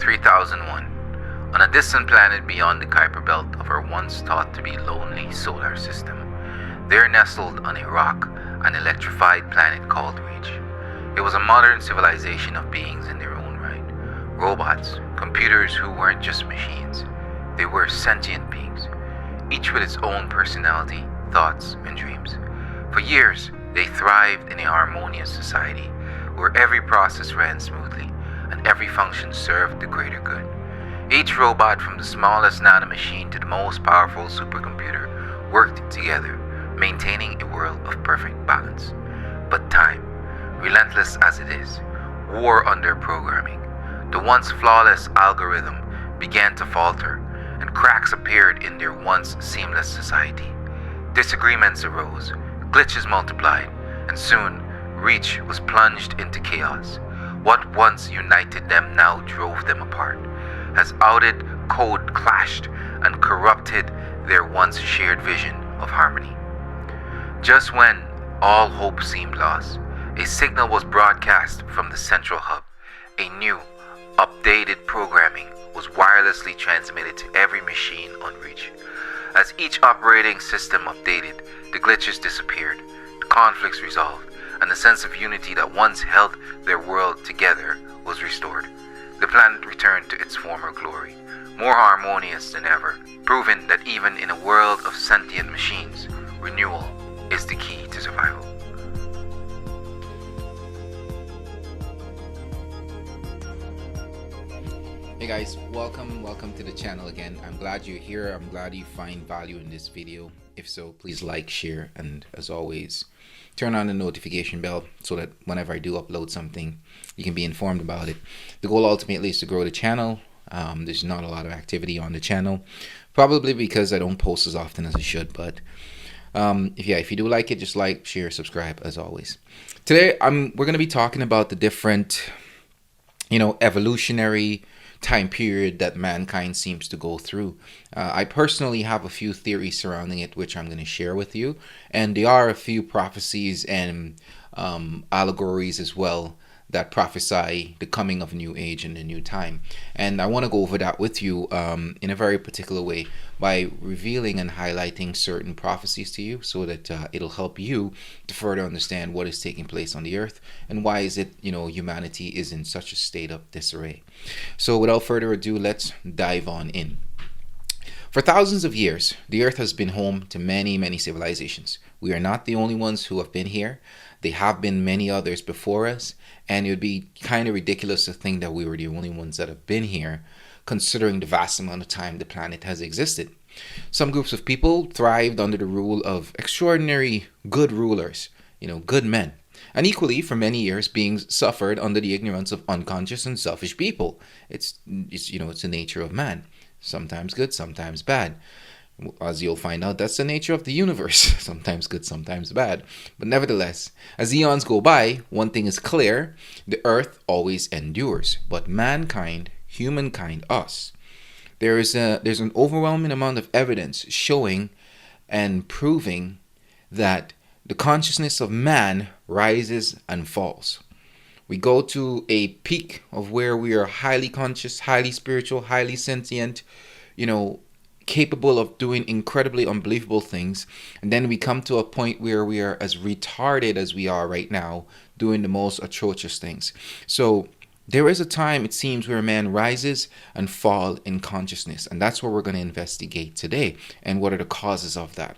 3001. On a distant planet beyond the Kuiper Belt of our once thought to be lonely solar system, there nestled on a rock an electrified planet called Reach. It was a modern civilization of beings in their own right. Robots, computers who weren't just machines. They were sentient beings, each with its own personality, thoughts, and dreams. For years, they thrived in a harmonious society where every process ran smoothly and every function served the greater good. Each robot, from the smallest nanomachine to the most powerful supercomputer, worked together, maintaining a world of perfect balance. But time, relentless as it is, wore on their programming. The once flawless algorithm began to falter, and cracks appeared in their once seamless society. Disagreements arose, glitches multiplied, and soon Reach was plunged into chaos. What once united them now drove them apart, as outed code clashed and corrupted their once shared vision of harmony. Just when all hope seemed lost, a signal was broadcast from the central hub. A new, updated programming was wirelessly transmitted to every machine on Reach. As each operating system updated, the glitches disappeared, the conflicts resolved, and the sense of unity that once held their world together was restored. The planet returned to its former glory, more harmonious than ever, proving that even in a world of sentient machines, renewal is the key to survival. Hey guys, welcome to the channel again. I'm glad you're here. I'm glad you find value in this video. If so, please like, share, and as always, turn on the notification bell so that whenever I do upload something, you can be informed about it. The goal ultimately is to grow the channel. There's not a lot of activity on the channel, probably because I don't post as often as I should, but if you do like it, just like, share, subscribe as always. Today we're going to be talking about the different evolutionary time period that mankind seems to go through. I personally have a few theories surrounding it, which I'm going to share with you, and there are a few prophecies and allegories as well that prophesy the coming of a new age and a new time. And I want to go over that with you in a very particular way by revealing and highlighting certain prophecies to you so that it'll help you to further understand what is taking place on the earth and why is it, humanity is in such a state of disarray. So without further ado, let's dive on in. For thousands of years, the earth has been home to many, many civilizations. We are not the only ones who have been here. There have been many others before us, and it would be kind of ridiculous to think that we were the only ones that have been here, considering the vast amount of time the planet has existed. Some groups of people thrived under the rule of extraordinary good rulers, good men. And equally, for many years, beings suffered under the ignorance of unconscious and selfish people. It's the nature of man. Sometimes good, sometimes bad. As you'll find out, that's the nature of the universe. Sometimes good, sometimes bad. But nevertheless, as eons go by, one thing is clear: the earth always endures. But mankind, humankind, us, there's an overwhelming amount of evidence showing and proving that the consciousness of man rises and falls. We go to a peak of where we are highly conscious, highly spiritual, highly sentient, capable of doing incredibly unbelievable things. And then we come to a point where we are as retarded as we are right now, doing the most atrocious things. So there is a time, it seems, where man rises and falls in consciousness. And that's what we're going to investigate today. And what are the causes of that?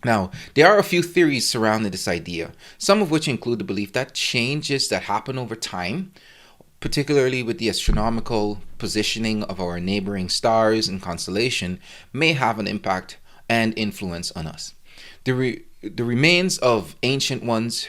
Now, there are a few theories surrounding this idea, some of which include the belief that changes that happen over time, particularly with the astronomical positioning of our neighboring stars and constellation, may have an impact and influence on us. The remains of ancient ones,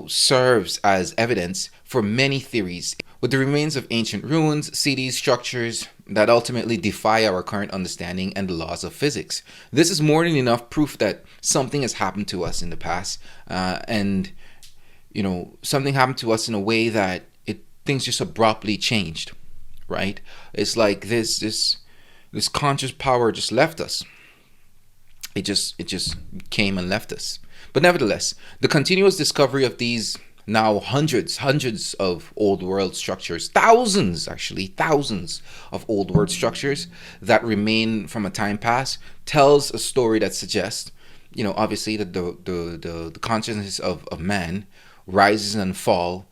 serves as evidence for many theories, with the remains of ancient ruins, cities, structures that ultimately defy our current understanding and the laws of physics. This is more than enough proof that something has happened to us in the past, and something happened to us in a way that things just abruptly changed, right? It's like this conscious power just left us. It just came and left us. But nevertheless, the continuous discovery of these now hundreds of old world structures, thousands, actually thousands of old world structures that remain from a time past, tells a story that suggests, obviously that the consciousness of man rises and fall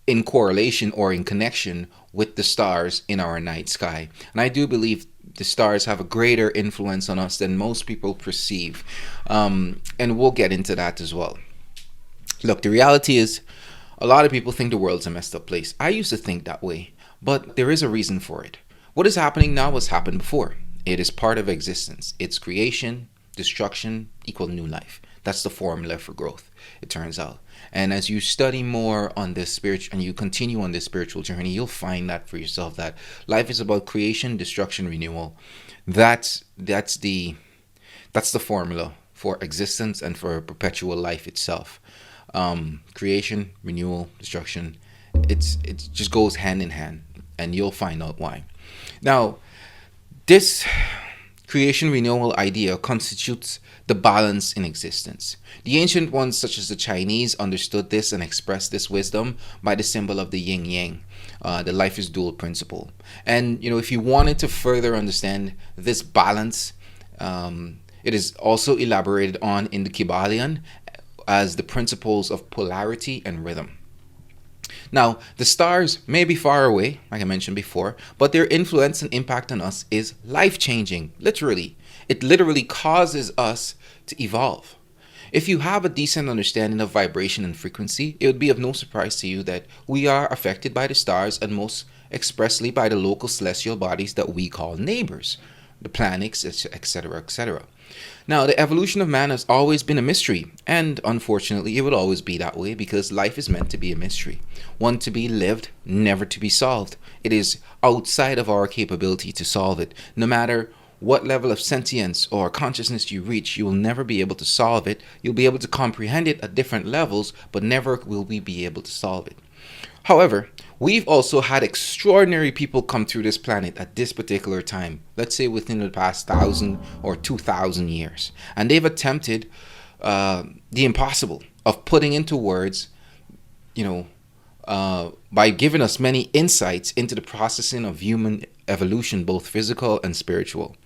in correlation or in connection with the stars in our night sky. And I do believe the stars have a greater influence on us than most people perceive. And we'll get into that as well. Look, the reality is, a lot of people think the world's a messed up place. I used to think that way, but there is a reason for it. What is happening now has happened before. It is part of existence. It's creation, destruction, equal new life. That's the formula for growth, it turns out. And as you study more on this spiritual, and you continue on this spiritual journey, you'll find that for yourself, that life is about creation, destruction, renewal. That's the formula for existence and for perpetual life itself. Creation, renewal, destruction. It just goes hand in hand, and you'll find out why. Now, this creation renewal idea constitutes the balance in existence. The ancient ones, such as the Chinese, understood this and expressed this wisdom by the symbol of the yin yang, the life is dual principle. And if you wanted to further understand this balance, it is also elaborated on in the Kybalion as the principles of polarity and rhythm. Now, the stars may be far away, like I mentioned before, but their influence and impact on us is life-changing, literally. It literally causes us to evolve. If you have a decent understanding of vibration and frequency, it would be of no surprise to you that we are affected by the stars, and most expressly by the local celestial bodies that we call neighbors, the planets, etc., etc. Now, the evolution of man has always been a mystery, and unfortunately, it will always be that way because life is meant to be a mystery. One to be lived, never to be solved. It is outside of our capability to solve it. No matter what level of sentience or consciousness you reach, you will never be able to solve it. You'll be able to comprehend it at different levels, but never will we be able to solve it. However, we've also had extraordinary people come through this planet at this particular time, let's say within the past 1,000 or 2,000 years. And they've attempted the impossible of putting into words, by giving us many insights into the processing of human evolution, both physical and spiritual.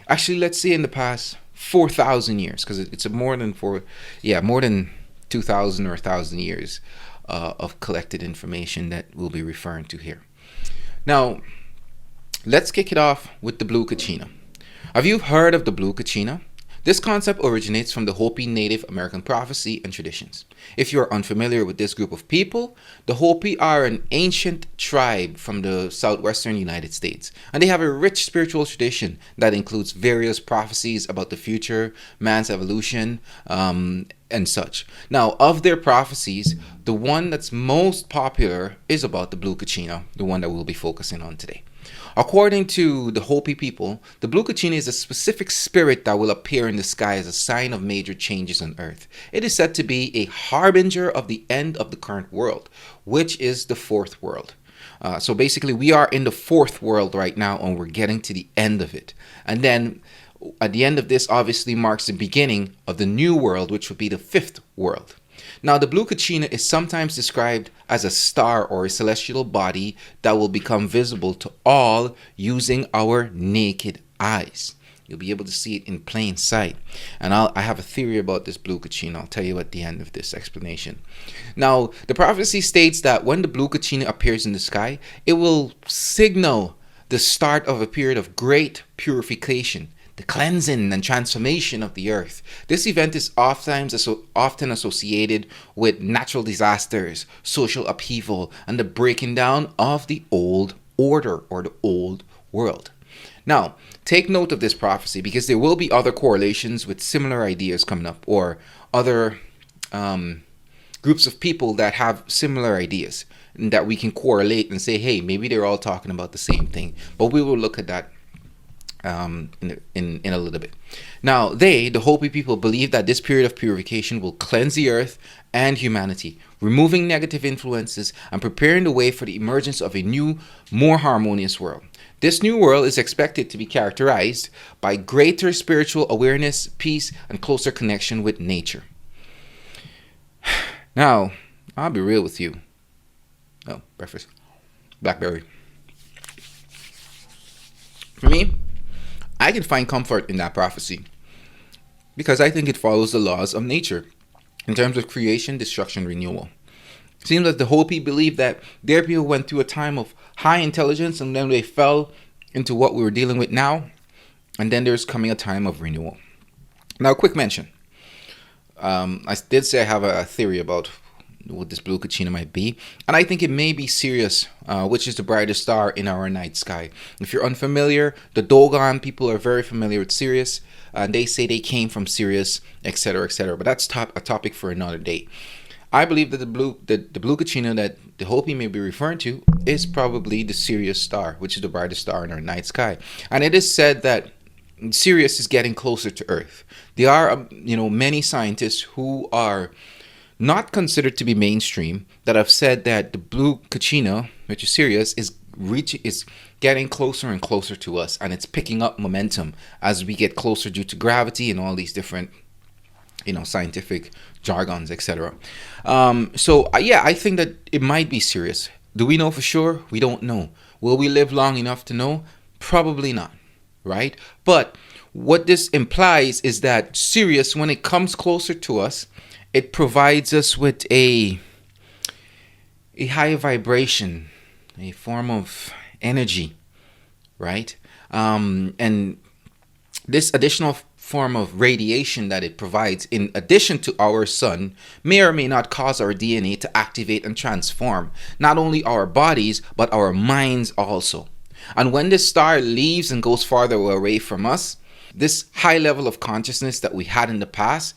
Actually, let's say in the past 4,000 years, because it's more than 2,000 or 1,000 years of collected information that we'll be referring to here. Now, let's kick it off with the blue Kachina. Have you heard of the blue Kachina? This concept originates from the Hopi Native American prophecy and traditions. If you are unfamiliar with this group of people, the Hopi are an ancient tribe from the southwestern United States, and they have a rich spiritual tradition that includes various prophecies about the future, man's evolution, and such. Now, of their prophecies, the one that's most popular is about the blue Kachina, the one that we'll be focusing on today. According to the Hopi people, the blue Kachina is a specific spirit that will appear in the sky as a sign of major changes on Earth. It is said to be a harbinger of the end of the current world, which is the fourth world. So basically, we are in the fourth world right now, and we're getting to the end of it. And then at the end of this obviously marks the beginning of the new world, which would be the fifth world. Now, the blue Kachina is sometimes described as a star or a celestial body that will become visible to all using our naked eyes. You'll be able to see it in plain sight. And I have a theory about this blue Kachina. I'll tell you at the end of this explanation. Now, the prophecy states that when the blue Kachina appears in the sky, it will signal the start of a period of great purification, the cleansing and transformation of the earth. This event is often associated with natural disasters, social upheaval, and the breaking down of the old order or the old world. Now, take note of this prophecy because there will be other correlations with similar ideas coming up, or other groups of people that have similar ideas and that we can correlate and say, hey, maybe they're all talking about the same thing. But we will look at that in a little bit. Now, the Hopi people, believe that this period of purification will cleanse the earth and humanity, removing negative influences and preparing the way for the emergence of a new, more harmonious world. This new world is expected to be characterized by greater spiritual awareness, peace, and closer connection with nature. Now, I'll be real with you. Oh, breakfast. Blackberry. For me, I can find comfort in that prophecy because I think it follows the laws of nature in terms of creation, destruction, renewal. It seems that the Hopi believe that their people went through a time of high intelligence and then they fell into what we were dealing with now, and then there's coming a time of renewal. Now, quick mention. I did say I have a theory about what this blue Kachina might be, and I think it may be Sirius, which is the brightest star in our night sky. If you're unfamiliar, the Dogon people are very familiar with Sirius, and they say they came from Sirius, etc., etc. But that's a topic for another day. I believe that the blue Kachina that the Hopi may be referring to is probably the Sirius star, which is the brightest star in our night sky, and it is said that Sirius is getting closer to Earth. There are, many scientists who are not considered to be mainstream that have said that the blue Kachina, which is Sirius, is getting closer and closer to us, and it's picking up momentum as we get closer due to gravity and all these different, scientific jargons, etc. I think that it might be Sirius. Do we know for sure? We don't know. Will we live long enough to know? Probably not, right? But what this implies is that Sirius, when it comes closer to us, it provides us with a higher vibration, a form of energy, right? And this additional form of radiation that it provides, in addition to our sun, may or may not cause our DNA to activate and transform not only our bodies, but our minds also. And when this star leaves and goes farther away from us, this high level of consciousness that we had in the past,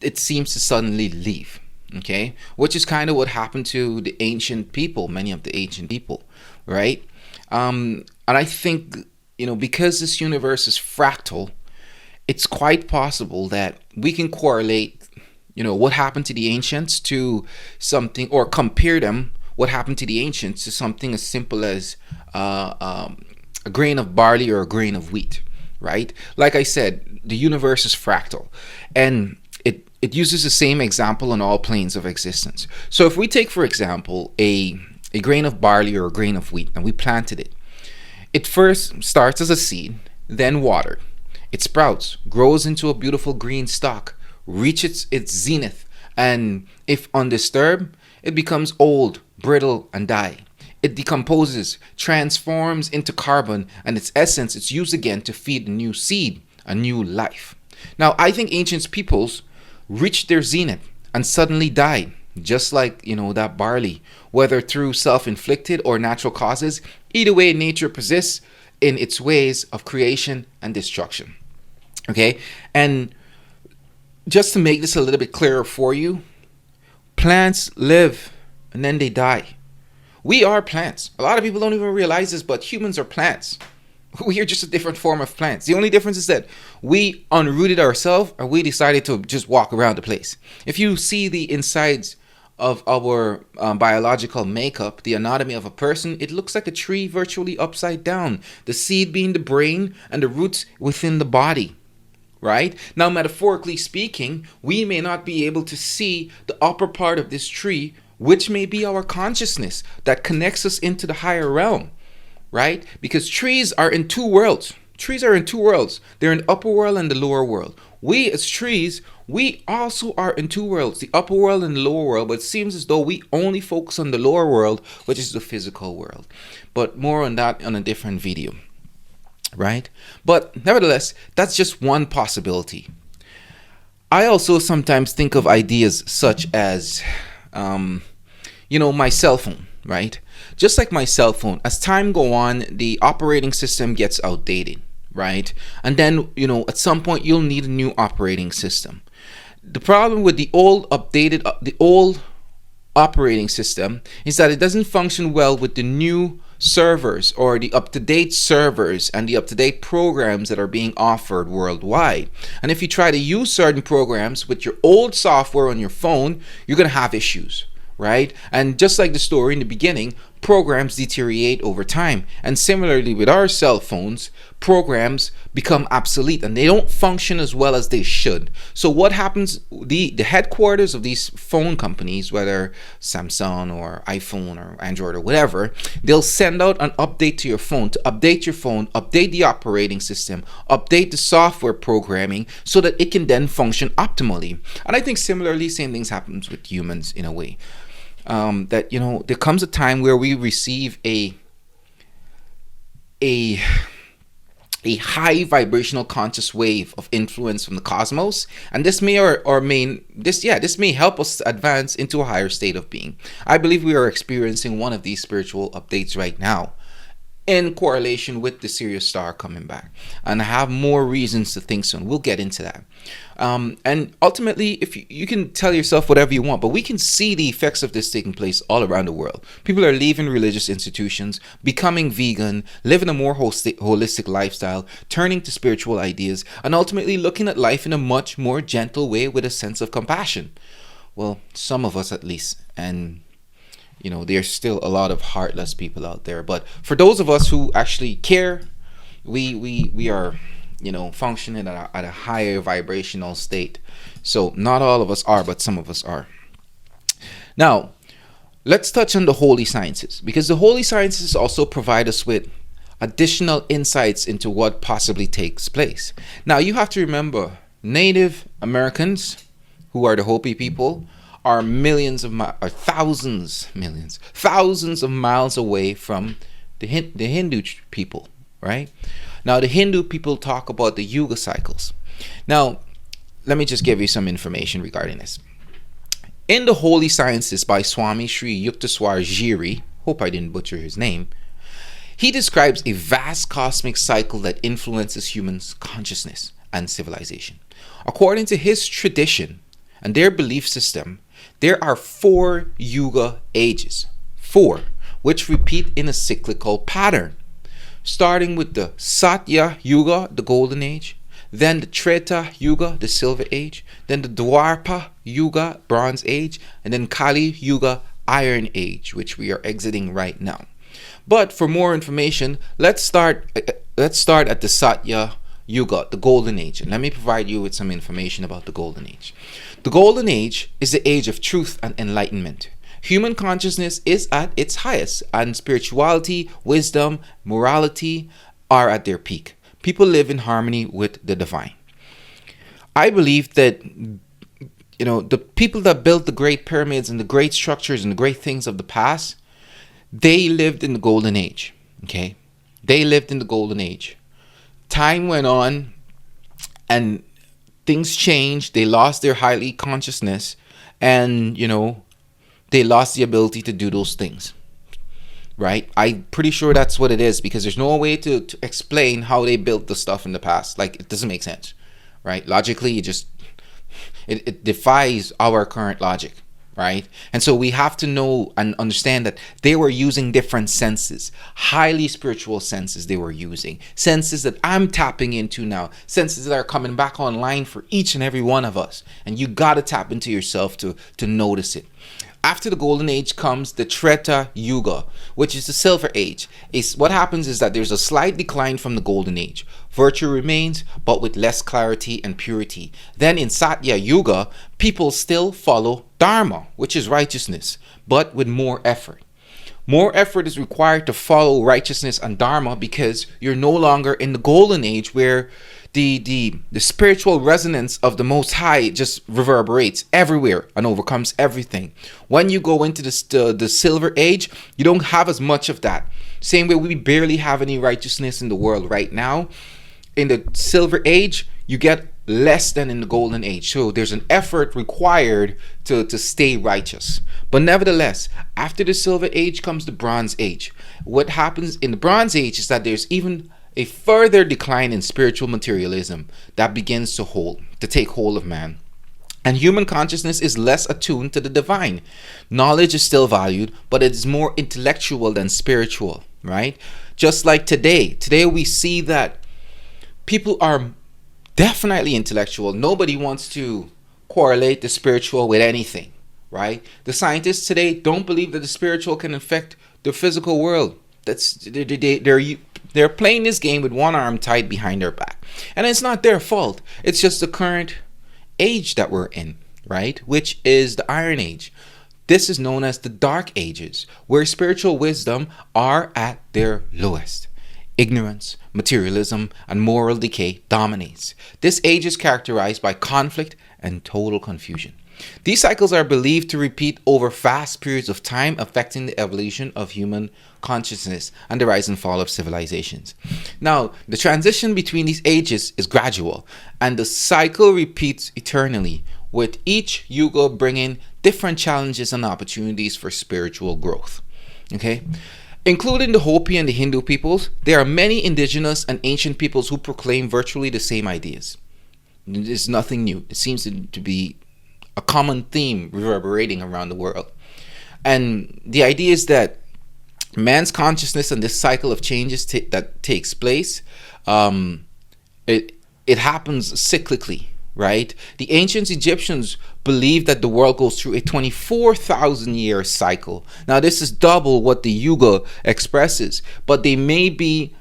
it seems to suddenly leave, okay? Which is kind of what happened to the ancient people, many of the ancient people, right? And I think, because this universe is fractal, it's quite possible that we can correlate, what happened to the ancients to something, or compare them, what happened to the ancients, to something as simple as a grain of barley or a grain of wheat, right? Like I said, the universe is fractal, and it uses the same example on all planes of existence. So if we take, for example, a grain of barley or a grain of wheat, and we planted it, it first starts as a seed, then watered. It sprouts, grows into a beautiful green stalk, reaches its zenith, and if undisturbed, it becomes old, brittle, and die. It decomposes, transforms into carbon, and its essence is used again to feed a new seed, a new life. Now, I think ancient peoples reached their zenith and suddenly died, just like, that barley, whether through self-inflicted or natural causes. Either way, nature persists in its ways of creation and destruction. Okay? And just to make this a little bit clearer for you, plants live and then they die. We are plants. A lot of people don't even realize this, but humans are plants. We are just a different form of plants. The only difference is that we unrooted ourselves, or we decided to just walk around the place. If you see the insides of our biological makeup, the anatomy of a person, it looks like a tree virtually upside down. The seed being the brain and the roots within the body, right? Now, metaphorically speaking, we may not be able to see the upper part of this tree, which may be our consciousness that connects us into the higher realm, right? Because trees are in two worlds. Trees are in two worlds. They're in the upper world and the lower world. We as trees, we also are in two worlds, the upper world and the lower world, but it seems as though we only focus on the lower world, which is the physical world. But more on that on a different video, right? But nevertheless, that's just one possibility. I also sometimes think of ideas such as, my cell phone, right? Just like my cell phone, as time go on, the operating system gets outdated, right? And then, at some point you'll need a new operating system. The problem with the old operating system is that it doesn't function well with the new servers or the up-to-date servers and the up-to-date programs that are being offered worldwide. And if you try to use certain programs with your old software on your phone, you're going to have issues, right? And just like the story in the beginning, programs deteriorate over time. And similarly with our cell phones, programs become obsolete and they don't function as well as they should. So what happens, the headquarters of these phone companies, whether Samsung or iPhone or Android or whatever, they'll send out an update to your phone to update your phone, update the operating system, update the software programming so that it can then function optimally. And I think similarly, same things happens with humans in a way. That there comes a time where we receive a high vibrational conscious wave of influence from the cosmos, and this may this may help us advance into a higher state of being. I believe we are experiencing one of these spiritual updates right now, in correlation with the Sirius star coming back, and I have more reasons to think so, and we'll get into that. And ultimately, if you can tell yourself whatever you want, but we can see the effects of this taking place all around the world. People are leaving religious institutions, becoming vegan, living a more holistic lifestyle, turning to spiritual ideas, and ultimately looking at life in a much more gentle way with a sense of compassion. Well, some of us at least. And there's still a lot of heartless people out there, but for those of us who actually care, we are functioning at a higher vibrational state. So not all of us are, but some of us are. Now let's touch on the holy sciences, because the holy sciences also provide us with additional insights into what possibly takes place. Now you have to remember, Native Americans, who are the Hopi people, are thousands of miles away from the Hindu people, right? Now the Hindu people talk about the Yuga cycles. Now let me just give you some information regarding this. In the Holy Sciences by Swami Sri Yukteswar Giri, hope I didn't butcher his name, he describes a vast cosmic cycle that influences humans' consciousness and civilization. According to his tradition and their belief system, there are 4 Yuga ages, 4, which repeat in a cyclical pattern, starting with the Satya Yuga, the Golden Age, then the Treta Yuga, the Silver Age, then the Dwapara Yuga, Bronze Age, and then Kali Yuga, Iron Age, which we are exiting right now. But for more information, let's start at the Satya Yuga, the Golden Age, and let me provide you with some information about the Golden Age. The Golden Age is the age of truth and enlightenment. Human consciousness is at its highest, and spirituality, wisdom, morality are at their peak. People live in harmony with the divine. I believe that the people that built the great pyramids and the great structures and the great things of the past, they lived in the Golden Age. Okay, they lived in the Golden Age. Time went on and things changed. They lost their highly consciousness, and they lost the ability to do those things, right? I'm pretty sure that's what it is, because there's no way to explain how they built the stuff in the past. Like, it doesn't make sense, right? Logically, it defies our current logic, right? And so we have to know and understand that they were using different senses, highly spiritual senses they were using, senses that I'm tapping into now, senses that are coming back online for each and every one of us. And you got to tap into yourself to notice it. After the Golden Age comes the Treta Yuga, which is the Silver Age. What happens is that there's a slight decline from the Golden Age. Virtue remains, but with less clarity and purity. Then in Satya Yuga, people still follow Dharma, which is righteousness, but with more effort. More effort is required to follow righteousness and Dharma, because you're no longer in the Golden Age where the spiritual resonance of the Most High just reverberates everywhere and overcomes everything. When you go into the Silver Age, you don't have as much of that. Same way we barely have any righteousness in the world right now. In the Silver Age, you get less than in the Golden Age. So there's an effort required to stay righteous. But nevertheless, after the Silver Age comes the Bronze Age. What happens in the Bronze Age is that there's even a further decline in spiritual materialism that begins to take hold of man. And human consciousness is less attuned to the divine. Knowledge is still valued, but it is more intellectual than spiritual, right? Just like today. Today we see that people are definitely intellectual. Nobody wants to correlate the spiritual with anything, right? The scientists today don't believe that the spiritual can affect the physical world. They're playing this game with one arm tied behind their back, and it's not their fault. It's just the current age that we're in, right? Which is the Iron Age. This is known as the Dark Ages, where spiritual wisdom are at their lowest. Ignorance, materialism, and moral decay dominates. This age is characterized by conflict and total confusion. These cycles are believed to repeat over vast periods of time, affecting the evolution of human consciousness and the rise and fall of civilizations. Now, the transition between these ages is gradual, and the cycle repeats eternally, with each Yuga bringing different challenges and opportunities for spiritual growth. Okay? Including the Hopi and the Hindu peoples, there are many indigenous and ancient peoples who proclaim virtually the same ideas. There's nothing new. It seems to be a common theme reverberating around the world. And the idea is that man's consciousness and this cycle of changes that takes place, it happens cyclically, right? The ancient Egyptians believed that the world goes through a 24,000 year cycle. Now, this is double what the Yuga expresses, but they may be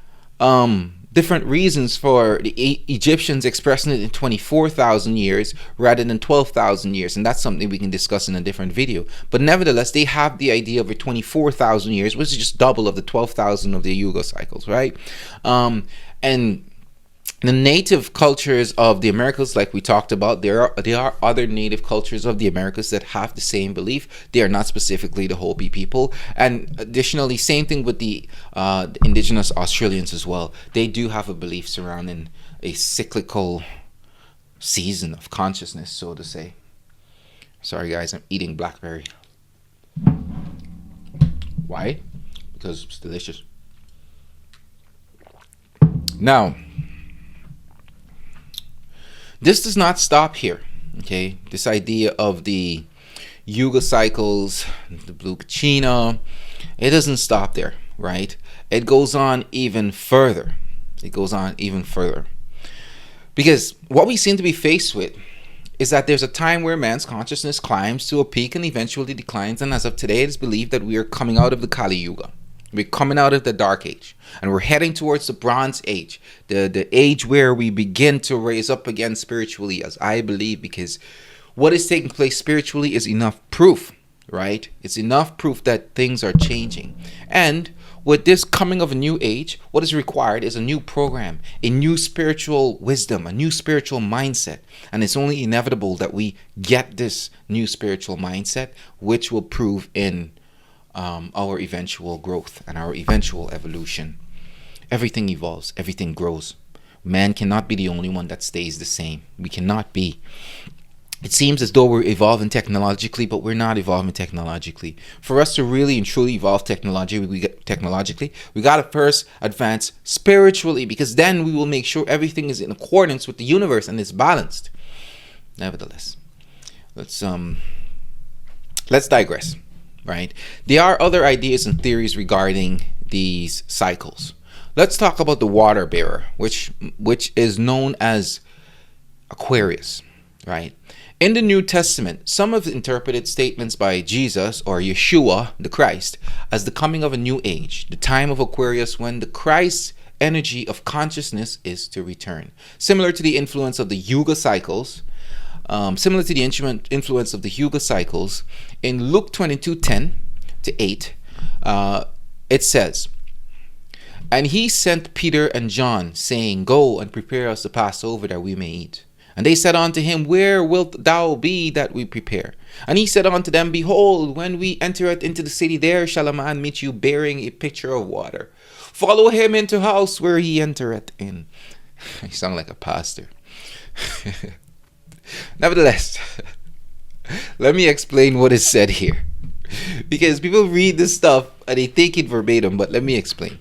different reasons for the Egyptians expressing it in 24,000 years rather than 12,000 years, and that's something we can discuss in a different video. But nevertheless, they have the idea of a 24,000 years, which is just double of the 12,000 of the Yuga cycles, right? And the native cultures of the Americas, like we talked about, there are other native cultures of the Americas that have the same belief. They are not specifically the Hopi people. And additionally, same thing with the indigenous Australians as well. They do have a belief surrounding a cyclical season of consciousness, so to say. Sorry guys, I'm eating blackberry. Why? Because it's delicious. Now, this does not stop here, okay? This idea of the Yuga cycles, the blue Kachina, it doesn't stop there, right? It goes on even further. Because what we seem to be faced with is that there's a time where man's consciousness climbs to a peak and eventually declines, and as of today, it is believed that we are coming out of the Kali Yuga. We're coming out of the Dark Age, and we're heading towards the Bronze Age, the age where we begin to raise up again spiritually, as I believe, because what is taking place spiritually is enough proof, right? It's enough proof that things are changing. And with this coming of a new age, what is required is a new program, a new spiritual wisdom, a new spiritual mindset. And it's only inevitable that we get this new spiritual mindset, which will prove in our eventual growth and our eventual evolution. Everything evolves, everything grows. Man cannot be the only one that stays the same. We cannot be. It seems as though we're evolving technologically, but we're not evolving technologically. For us to really and truly evolve technologically, we got to first advance spiritually, because then we will make sure everything is in accordance with the universe and is balanced. Nevertheless, let's digress. Right? There are other ideas and theories regarding these cycles. Let's talk about the water bearer, which is known as Aquarius, right? In the New Testament, some have interpreted statements by Jesus or Yeshua, the Christ, as the coming of a new age, the time of Aquarius when the Christ energy of consciousness is to return. Similar to the influence of the Yuga cycles, in Luke 22:10-8, it says, "And he sent Peter and John, saying, Go and prepare us the Passover that we may eat. And they said unto him, Where wilt thou be that we prepare? And he said unto them, Behold, when we entereth into the city, there shall a man meet you bearing a pitcher of water. Follow him into house where he entereth in." I sound like a pastor. Nevertheless, let me explain what is said here, because people read this stuff and they take it verbatim, but let me explain.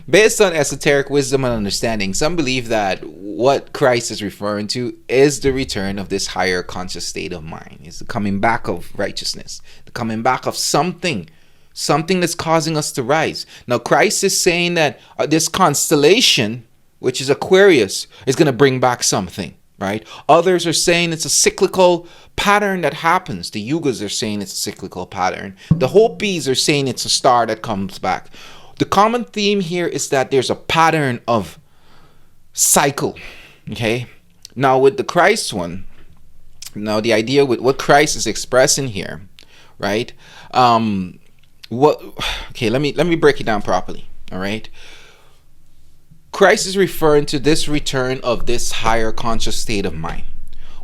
Based on esoteric wisdom and understanding, some believe that what Christ is referring to is the return of this higher conscious state of mind. It's the coming back of righteousness, the coming back of something that's causing us to rise. Now, Christ is saying that this constellation, which is Aquarius, is going to bring back something. right? Others are saying it's a cyclical pattern that happens. The Yugas are saying it's a cyclical pattern. The Hopis are saying it's a star that comes back. The common theme here is that there's a pattern of cycle, okay? Now with the Christ one, now the idea with what Christ is expressing here, right? What? Okay, let me break it down properly, all right? Christ is referring to this return of this higher conscious state of mind.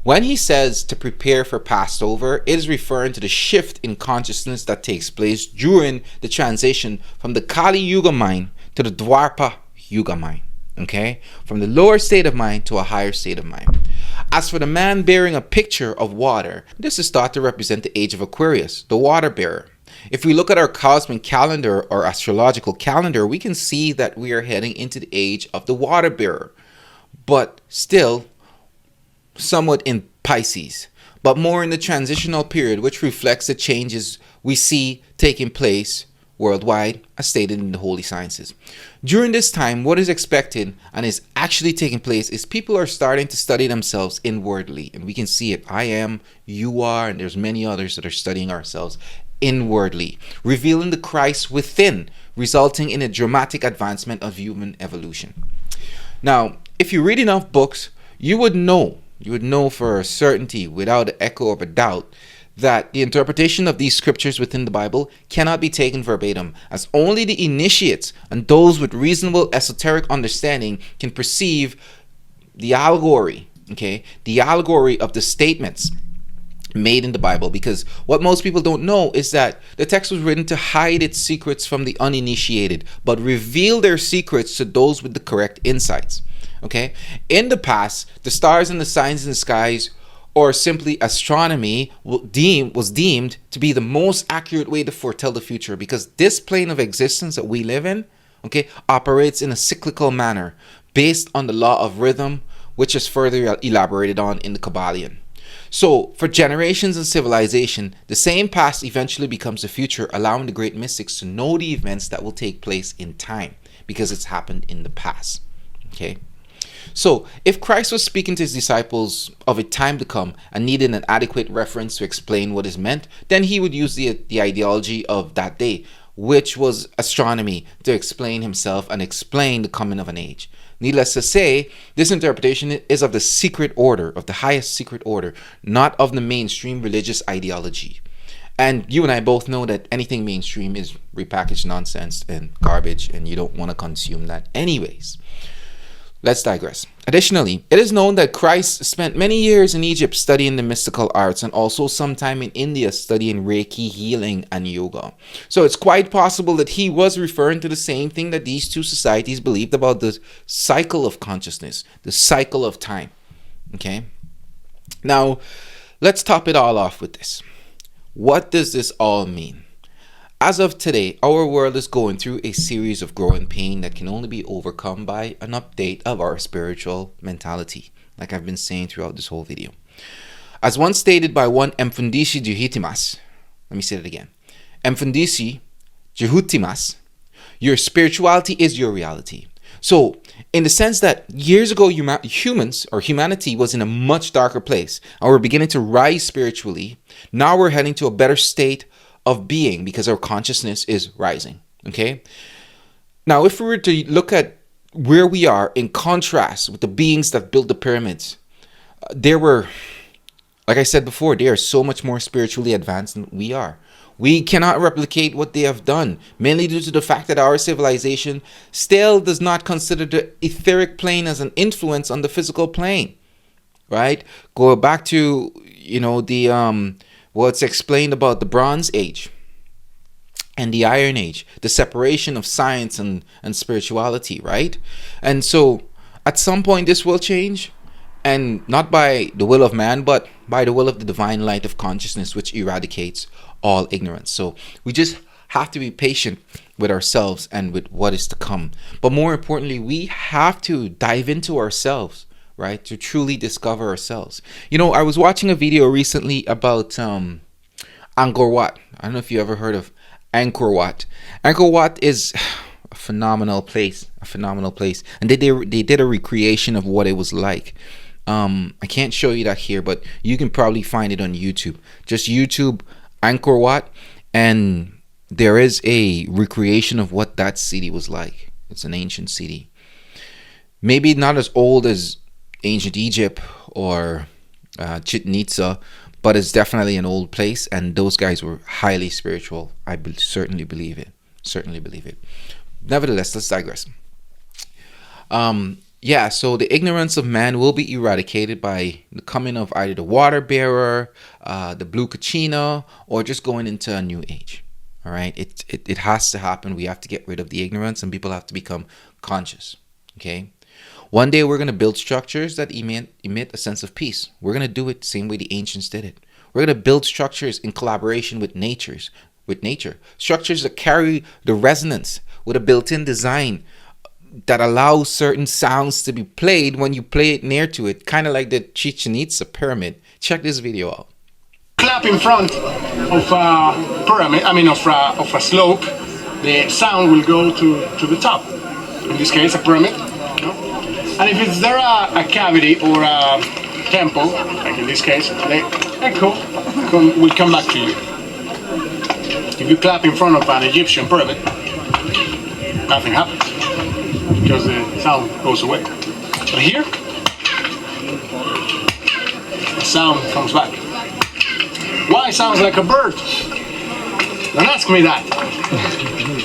When he says to prepare for Passover, it is referring to the shift in consciousness that takes place during the transition from the Kali Yuga mind to the Dwapara Yuga mind. Okay? From the lower state of mind to a higher state of mind. As for the man bearing a picture of water, this is thought to represent the age of Aquarius, the water bearer. If we look at our cosmic calendar or astrological calendar, we can see that we are heading into the age of the water bearer, but still somewhat in Pisces, but more in the transitional period, which reflects the changes we see taking place worldwide, as stated in the Holy Sciences. During this time, what is expected and is actually taking place is people are starting to study themselves inwardly, and we can see it. I am, you are, and there's many others that are studying ourselves inwardly, revealing the Christ within, resulting in a dramatic advancement of human evolution. Now, if you read enough books, you would know for a certainty, without an echo of a doubt, that the interpretation of these scriptures within the Bible cannot be taken verbatim, as only the initiates and those with reasonable esoteric understanding can perceive the allegory, the allegory of the statements made in the Bible, because what most people don't know is that the text was written to hide its secrets from the uninitiated, but reveal their secrets to those with the correct insights. In the past, the stars and the signs in the skies, or simply astronomy, was deemed to be the most accurate way to foretell the future, because this plane of existence that we live in, operates in a cyclical manner based on the law of rhythm, which is further elaborated on in the Kabbalion. So, for generations and civilization, the same past eventually becomes the future, allowing the great mystics to know the events that will take place in time, because it's happened in the past. So, if Christ was speaking to his disciples of a time to come and needed an adequate reference to explain what is meant, then he would use the ideology of that day, which was astronomy, to explain himself and explain the coming of an age. Needless to say, this interpretation is of the secret order, of the highest secret order, not of the mainstream religious ideology. And you and I both know that anything mainstream is repackaged nonsense and garbage, and you don't want to consume that anyways. Let's digress. Additionally, it is known that Christ spent many years in Egypt studying the mystical arts, and also some time in India studying Reiki, healing, and yoga. So it's quite possible that he was referring to the same thing that these two societies believed about the cycle of consciousness, the cycle of time. Now, let's top it all off with this. What does this all mean? As of today, our world is going through a series of growing pain that can only be overcome by an update of our spiritual mentality, like I've been saying throughout this whole video. As once stated by one Mfundisi Juhitimas, let me say it again. Mfundisi Juhitimas, your spirituality is your reality. So, in the sense that years ago, humanity was in a much darker place, and we're beginning to rise spiritually, now we're heading to a better state of being because our consciousness is rising. Now, if we were to look at where we are in contrast with the beings that built the pyramids, like I said before, they are so much more spiritually advanced than we are. We cannot replicate what they have done, mainly due to the fact that our civilization still does not consider the etheric plane as an influence on the physical plane. Go back to what's explained about the Bronze Age and the Iron Age, the separation of science and spirituality, And so at some point this will change, and not by the will of man, but by the will of the divine light of consciousness, which eradicates all ignorance. So we just have to be patient with ourselves and with what is to come. But more importantly, we have to dive into ourselves, to truly discover ourselves. I was watching a video recently about Angkor Wat. I don't know if you ever heard of Angkor Wat. Angkor Wat is a phenomenal place, and they did a recreation of what it was like. I can't show you that here, but you can probably find it on YouTube. Just YouTube Angkor Wat, and there is a recreation of what that city was like. It's an ancient city. Maybe not as old as ancient Egypt or Chichen Itza, but it's definitely an old place, and those guys were highly spiritual. Certainly believe it. Certainly believe it. Nevertheless, let's digress. So the ignorance of man will be eradicated by the coming of either the water bearer, the blue Kachina, or just going into a new age. All right, it has to happen. We have to get rid of the ignorance, and people have to become conscious. Okay. One day we're going to build structures that emit a sense of peace. We're going to do it the same way the ancients did it. We're going to build structures in collaboration with nature. Structures that carry the resonance with a built-in design that allows certain sounds to be played when you play it near to it, kind of like the Chichen Itza pyramid. Check this video out. Clap in front of a pyramid, of a slope, the sound will go to the top. In this case, a pyramid. And if it's there a cavity or a temple, like in this case, the echo will come back to you. If you clap in front of an Egyptian pyramid, nothing happens because the sound goes away. But here, the sound comes back. Why it sounds like a bird? Don't ask me that,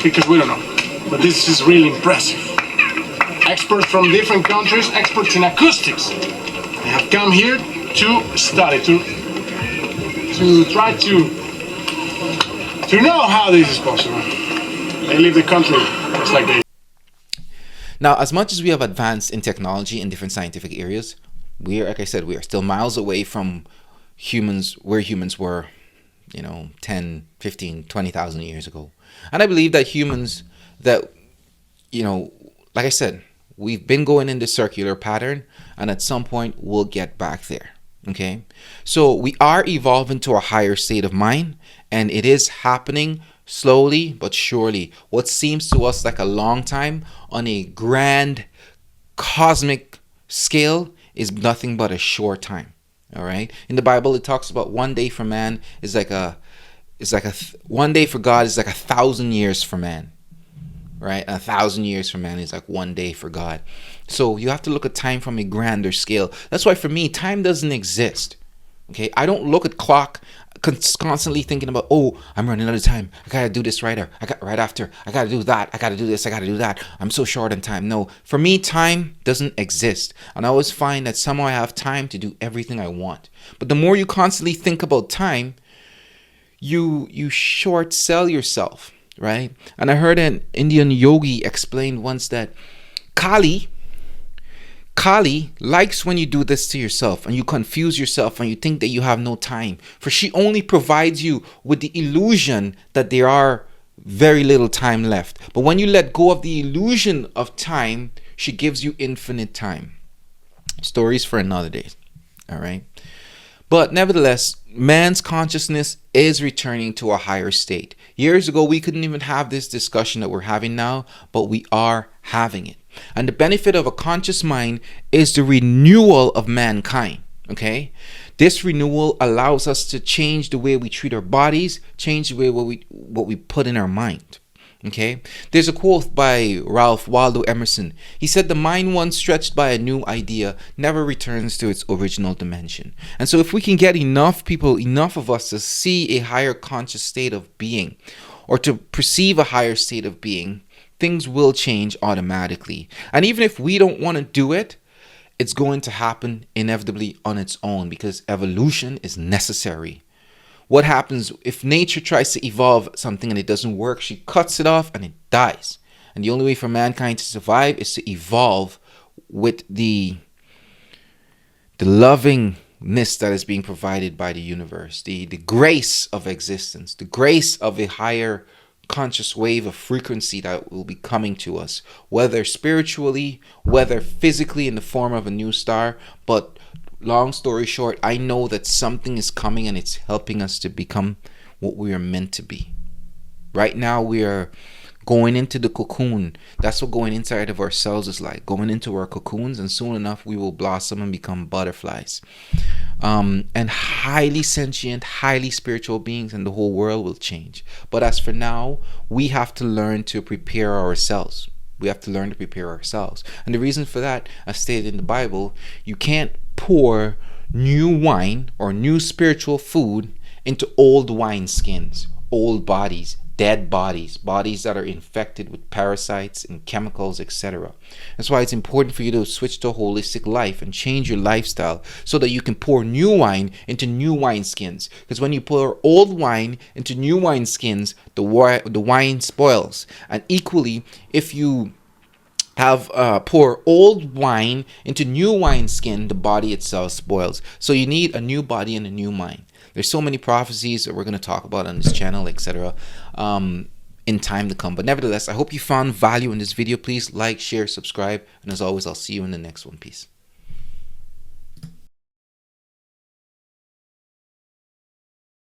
because we don't know. But this is really impressive. Experts from different countries, experts in acoustics, they have come here to study, to try to know how this is possible. They leave the country just like they. Now, as much as we have advanced in technology in different scientific areas, like I said, we are still miles away from where humans were, 10, 15, 20,000 years ago. And I believe that humans like I said, we've been going in the circular pattern, and at some point we'll get back there. Okay. So we are evolving to a higher state of mind, and it is happening slowly but surely. What seems to us like a long time on a grand cosmic scale is nothing but a short time. All right. In the Bible, it talks about one day for man is one day for God is like 1,000 years for man. Right? 1,000 years for man is like one day for God. So you have to look at time from a grander scale. That's why for me, time doesn't exist. Okay? I don't look at clock constantly thinking about, oh, I'm running out of time. I gotta do this right after. I gotta do that. I gotta do this. I gotta do that. I'm so short on time. No, for me, time doesn't exist. And I always find that somehow I have time to do everything I want. But the more you constantly think about time, you short sell yourself. Right? And I heard an Indian yogi explain once that Kali likes when you do this to yourself and you confuse yourself and you think that you have no time. For she only provides you with the illusion that there are very little time left. But when you let go of the illusion of time, she gives you infinite time. Stories for another day. All right? But nevertheless, man's consciousness is returning to a higher state. Years ago, we couldn't even have this discussion that we're having now, but we are having it. And the benefit of a conscious mind is the renewal of mankind. Okay? This renewal allows us to change the way we treat our bodies, change the way what we put in our mind. Okay? There's a quote by Ralph Waldo Emerson. He said, the mind once stretched by a new idea never returns to its original dimension. And so if we can get enough of us to see a higher conscious state of being, or to perceive a higher state of being, things will change automatically. And even if we don't want to do it, it's going to happen inevitably on its own, because evolution is necessary. What happens if nature tries to evolve something and it doesn't work? She cuts it off and it dies. And the only way for mankind to survive is to evolve with the lovingness that is being provided by the universe, the grace of existence, the grace of a higher conscious wave of frequency that will be coming to us, whether spiritually, whether physically in the form of a new star. But long story short, I know that something is coming and it's helping us to become what we are meant to be. Right now we are Going into the cocoon. That's what going inside of ourselves is like. Going into our cocoons, and soon enough we will blossom and become butterflies. And highly sentient, highly spiritual beings, and the whole world will change. But as for now, we have to learn to prepare ourselves. We have to learn to prepare ourselves. And the reason for that, as stated in the Bible, you can't pour new wine or new spiritual food into old wineskins, old bodies, dead bodies, bodies that are infected with parasites and chemicals, etc. That's why it's important for you to switch to a holistic life and change your lifestyle so that you can pour new wine into new wineskins. Because when you pour old wine into new wineskins, the wine spoils. And equally, if you have pour old wine into new wineskin, the body itself spoils. So you need a new body and a new mind. There's so many prophecies that we're going to talk about on this channel, etc. In time to come. But nevertheless, I hope you found value in this video. Please like, share, subscribe, and as always, I'll see you in the next one. Peace.